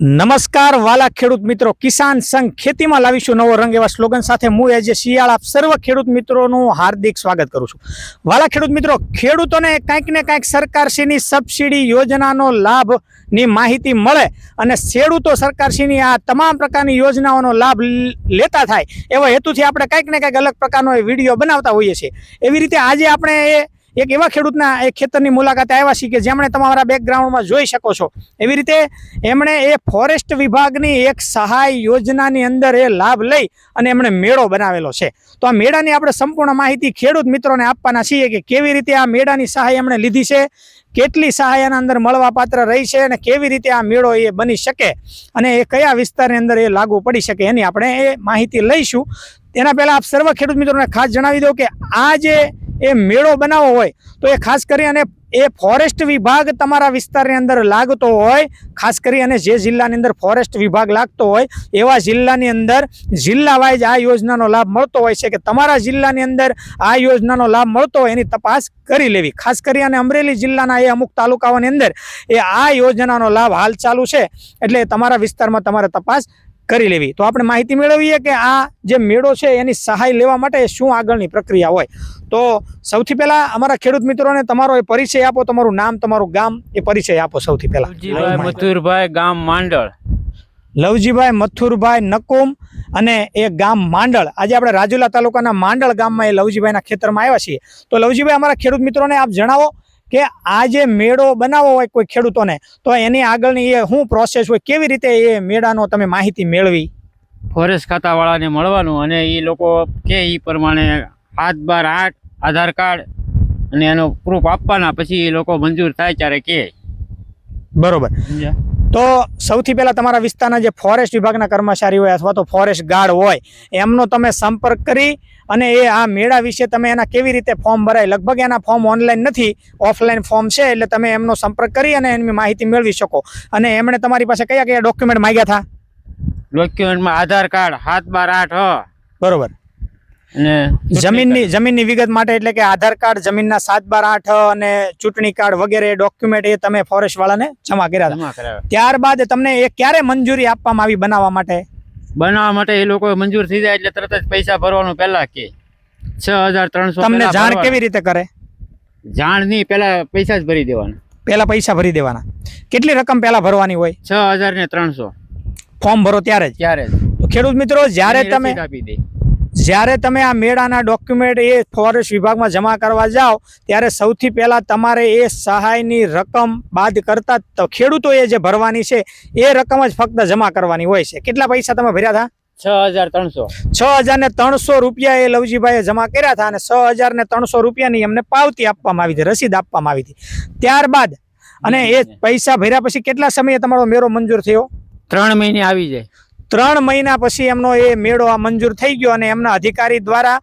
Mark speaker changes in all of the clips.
Speaker 1: નમસ્કાર વાલા ખેડૂત મિત્રો, કિસાન સંઘ ખેતીમાં લાવીશું નવો રંગ એવા સ્લોગન સાથે હું એજે શિયાળ આપ સર્વ ખેડૂત મિત્રોનું હાર્દિક સ્વાગત કરું છું। વાલા ખેડૂત મિત્રો, ખેડૂતોને કંઈક ને કંઈક સરકારશ્રીની સબસિડી યોજનાનો લાભની માહિતી મળે અને ખેડૂતો સરકારશ્રીની આ તમામ પ્રકારની યોજનાઓનો લાભ લેતા થાય એવા હેતુથી આપણે કંઈક ને કંઈક અલગ પ્રકારનો વિડીયો બનાવતા હોઈએ છીએ। એવી રીતે આજે આપણે એક એવા ખેડૂતના એક ખેતરની મુલાકાતે આવ્યા છીએ કે જેમણે તમારા બેકગ્રાઉન્ડમાં જોઈ શકો છો। એવી રીતે એમણે એ ફોરેસ્ટ વિભાગની એક સહાય યોજનાની અંદર એ લાભ લઈ અને એમણે મેળો બનાવેલો છે। તો આ મેળાની આપણે સંપૂર્ણ માહિતી ખેડૂત મિત્રોને આપવાના છીએ કે કેવી રીતે આ મેળાની સહાય એમણે લીધી છે, કેટલી સહાય એના અંદર મળવા પાત્ર રહી છે અને કેવી રીતે આ મેળો એ બની શકે અને એ કયા વિસ્તારની અંદર એ લાગુ પડી શકે એની આપણે એ માહિતી લઈશું। એના પહેલાં આપ સર્વ ખેડૂત મિત્રોને ખાસ જણાવી દઉં કે આ જે એ મેળો બનાવવો હોય તો એ ખાસ કરી અને એ ફોરેસ્ટ વિભાગ તમારા વિસ્તારની અંદર લાગતો હોય, ખાસ કરી અને જે જિલ્લાની અંદર ફોરેસ્ટ વિભાગ લાગતો હોય એવા જિલ્લાની અંદર જિલ્લા વાઇઝ આ યોજનાનો લાભ મળતો હોય છે કે તમારા જિલ્લાની અંદર આ યોજનાનો લાભ મળતો હોય એની તપાસ કરી લેવી। ખાસ કરી અને અમરેલી જિલ્લાના એ અમુક તાલુકાઓની અંદર એ આ યોજનાનો લાભ હાલ ચાલુ છે એટલે તમારા વિસ્તારમાં તમારે તપાસ કરી લેવી। તો આપણે માહિતી મેળવીએ કે આ જે મેળો છે એની સહાય લેવા માટે શું આગળની પ્રક્રિયા હોય। તો સૌથી પહેલા અમારા ખેડૂત મિત્રોને તમારો એ પરિચય આપો, તમારું નામ, તમારું ગામ, એ પરિચય આપો સૌથી પહેલા।
Speaker 2: લવજીભાઈ મથુરભાઈ, ગામ માંડળ।
Speaker 1: લવજીભાઈ મથુરભાઈ નકુમ અને એ ગામ માંડળ। આજે આપણે રાજુલા તાલુકાના માંડળ ગામમાં એ લવજીભાઈના ખેતરમાં આવ્યા છીએ। તો લવજીભાઈ, અમારા ખેડૂત મિત્રોને આપ જણાવો કે આ જે મેળો બનાવવો હોય કોઈ ખેડૂતોને તો એની આગળની એ શું પ્રોસેસ હોય, કેવી રીતે એ મેળાનો તમે માહિતી મેળવી?
Speaker 2: ફોરેસ્ટ ખાતાવાળાને મળવાનું અને એ લોકો કે એ પ્રમાણે 7/12 આધાર કાર્ડ અને એનો પ્રૂફ આપવાના, પછી એ લોકો મંજૂર થાય ત્યારે કે
Speaker 1: બરોબર। તો સૌથી પહેલા તમારા વિસ્તારના જે ફોરેસ્ટ વિભાગના કર્મચારી હોય અથવા તો ફોરેસ્ટ ગાર્ડ હોય એમનો તમે સંપર્ક કરી અને એ આ મેળા વિશે તમે એના કેવી રીતે ફોર્મ ભરાય, લગભગ એના ફોર્મ ઓનલાઈન નથી, ઓફલાઈન ફોર્મ છે, એટલે તમે એમનો સંપર્ક કરી અને એની માહિતી મેળવી શકો। અને એમણે તમારી પાસે કયા કયા ડોક્યુમેન્ટ માંગ્યા હતા?
Speaker 2: ડોક્યુમેન્ટમાં આધાર કાર્ડ 7/12
Speaker 1: બરોબર, અને જમીનની વિગત માટે એટલે કે આધાર કાર્ડ, જમીનના 7/12 અને ચૂંટણી કાર્ડ વગેરે ડોક્યુમેન્ટ એ તમે ફોરેસ્ટ વાળાને જમા કર્યા હતા। ત્યારબાદ તમને એ ક્યારે મંજૂરી આપવામાં આવી બનાવવા માટે?
Speaker 2: બનાવવા માટે એ લોકો મંજૂર થઈ જાય એટલે તરત જ પૈસા ભરવાનું પહેલા કે 6300।
Speaker 1: તમને જાણ કેવી રીતે કરે?
Speaker 2: જાણ નહીં, પહેલા પૈસા જ ભરી દેવાના।
Speaker 1: પહેલા પૈસા ભરી દેવાના? કેટલી રકમ પહેલા ભરવાની હોય?
Speaker 2: 6300
Speaker 1: ફોર્મ ભરો ત્યારે જ? તો ખેડૂત મિત્રો, જ્યારે તમે આ મેળાના ડોક્યુમેન્ટ એ ફોરેસ્ટ વિભાગમાં જમા કરવા જાઓ ત્યારે સૌથી પહેલા તમારે એ સહાયની રકમ બાદ કરતા તો ખેડૂતોએ જે ભરવાની છે એ રકમ જ ફક્ત જમા કરવાની હોય છે। કેટલા પૈસા તમે ભર્યા હતા? 6300 રૂપિયા એ લવજીભાઈએ જમા કર્યા હતા અને 6300 રૂપિયાની એમને પાવતી આપવામાં આવી હતી, રસીદ આપવામાં આવી હતી। ત્યારબાદ અને એ પૈસા ભર્યા પછી કેટલા સમયે તમારો મેળો મંજૂર થયો?
Speaker 2: 3 મહિને આવી જાય।
Speaker 1: 3 મહિના પછી એમનો એ મેળો આ મંજૂર થઈ ગયો અને એમના અધિકારી દ્વારા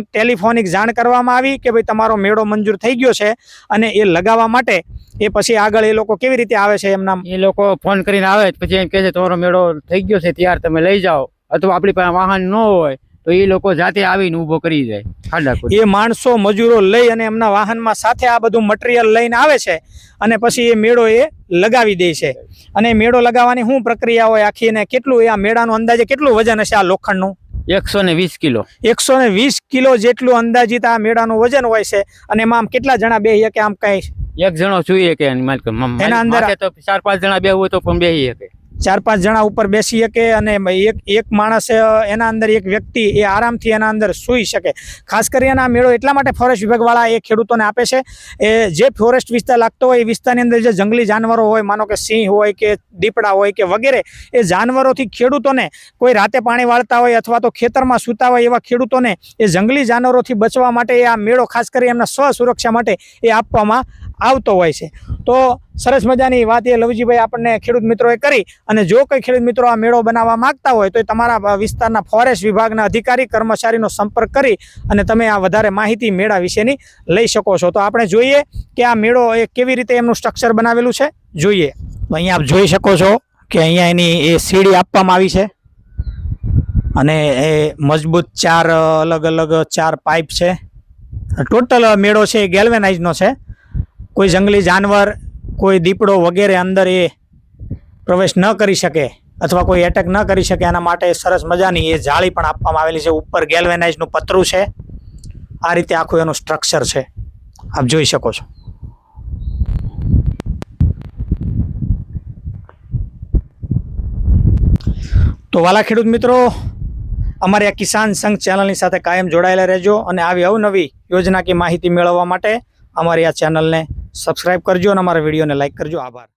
Speaker 1: ટેલિફોનિક જાણ કરવામાં આવી કે ભાઈ તમારો મેળો મંજૂર થઈ ગયો છે અને એ લગાવવા માટે એ પછી આગળ એ લોકો કેવી રીતે આવે છે? એમના
Speaker 2: એ લોકો ફોન કરીને આવે પછી એમ કહે છે તમારો મેળો થઈ ગયો છે, ત્યાર તમે લઈ જાઓ, અથવા આપણી પાસે વાહન ન હોય તો એ લોકો જાતે આવીને ઊભો કરી જાય।
Speaker 1: એ માણસો મજૂરો લઈ અને એમના વાહનમાં સાથે આ બધું મટીરિયલ લઈને આવે છે અને પછી એ મેળો એ લગાવી દે છે। અને મેળો લગાવવાની શું પ્રક્રિયા હોય આખી, ને કેટલું આ મેળાનું અંદાજે કેટલું વજન હશે આ લોખંડનું?
Speaker 2: 120 કિલો।
Speaker 1: 120 કિલો જેટલું અંદાજિત આ મેળાનું વજન હોય છે। અને એમાં આમ કેટલા જણા બેસી શકે? આમ કઈ
Speaker 2: એક જણો જોઈએ કે એના અંદર તો 4-5 જણા બેહવું હોય તો પણ બેસી શકે,
Speaker 1: 4-5 જણા ઉપર બેસી શકે અને એક માણસ એના અંદર એક વ્યક્તિ એ આરામથી એના અંદર સૂઈ શકે। ખાસ કરીને આ મેળો એટલા માટે ફોરેસ્ટ વિભાગવાળા એ ખેડૂતોને આપે છે એ જે ફોરેસ્ટ વિસ્તાર લાગતો હોય એ વિસ્તારની અંદર જે જંગલી જાનવરો હોય, માનો કે સિંહ હોય કે દીપડા હોય કે વગેરે, એ જાનવરોથી ખેડૂતોને કોઈ રાતે પાણી વાળતા હોય અથવા તો ખેતરમાં સૂતા હોય એવા ખેડૂતોને એ જંગલી જાનવરોથી બચવા માટે આ મેળો ખાસ કરી એમના સ્વ સુરક્ષા માટે એ આપવામાં આવતો હોય છે। તો સરસ મજાની વાત એ લવજીભાઈ આપણને ખેડૂત મિત્રોએ કરી। અને જો કોઈ ખેડૂત મિત્રો આ મેળો બનાવવા માંગતા હોય તો તમારા વિસ્તારના ફોરેસ્ટ વિભાગના અધિકારી કર્મચારીનો સંપર્ક કરી અને તમે આ વધારે માહિતી મેળા વિશેની લઈ શકો છો। તો આપણે જોઈએ કે આ મેળો એ કેવી રીતે એમનું સ્ટ્રક્ચર બનાવેલું છે, જોઈએ। તો અહીંયા આપ જોઈ શકો છો કે અહીંયા એની એ સીડી આપવામાં આવી છે અને એ મજબૂત 4 અલગ અલગ 4 પાઇપ છે। ટોટલ મેળો છે એ ગેલ્વેનાઇઝનો છે। કોઈ જંગલી જાનવર, કોઈ દીપડો વગેરે અંદર એ પ્રવેશ ન કરી શકે અથવા કોઈ એટેક ન કરી શકે એના માટે સરસ મજાની એ જાળી પણ આપવામાં આવેલી છે. ઉપર ગેલ્વેનાઇઝનું પતરું છે. આ રીતે આખું એનું સ્ટ્રક્ચર છે, આપ જોઈ શકો છો. તો વાલા ખેડૂત મિત્રો, અમારી આ કિસાન સંઘ ચેનલની સાથે કાયમ જોડાયેલા રહેજો અને આવી અવનવી યોજનાકીય માહિતી મેળવવા માટે અમારી આ ચેનલને સબસ્ક્રાઇબ કરજો અને અમારા વિડીયોને લાઇક કરજો. આભાર.